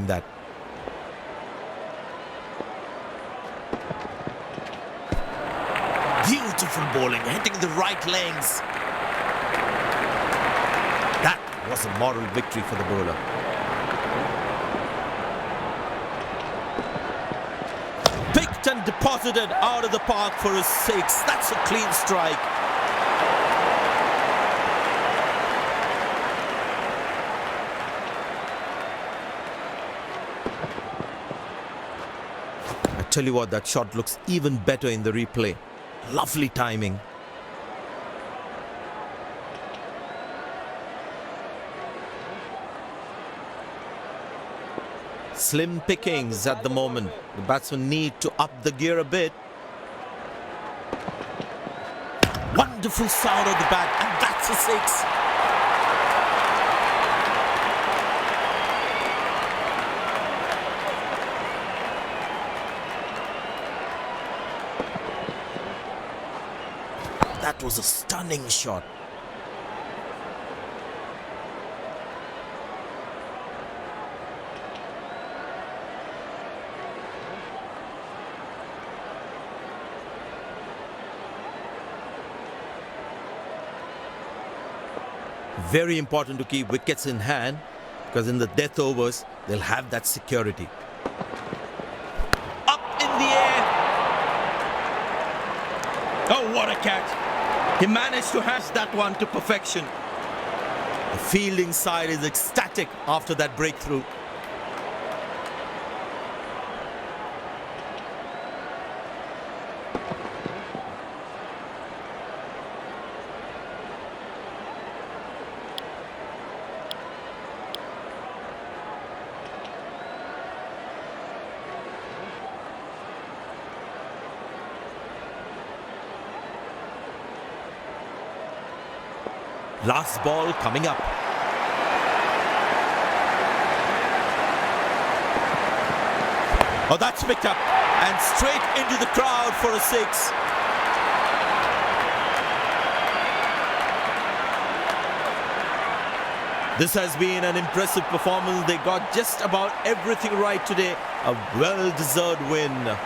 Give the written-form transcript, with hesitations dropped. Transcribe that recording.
that. Beautiful bowling, hitting the right legs. That was a moral victory for the bowler. Picked and deposited out of the park for a 6. That's a clean strike. I tell you what, that shot looks even better in the replay. Lovely timing. Slim pickings at the moment. The batsmen need to up the gear a bit. Wonderful sound of the bat, and that's a 6. That was a stunning shot. Very important to keep wickets in hand, because in the death overs, they'll have that security. Up in the air. Oh, what a catch. He managed to hash that one to perfection. The fielding side is ecstatic after that breakthrough. Last ball coming up. Oh, that's picked up and straight into the crowd for a 6. This has been an impressive performance. They got just about everything right today. A well-deserved win.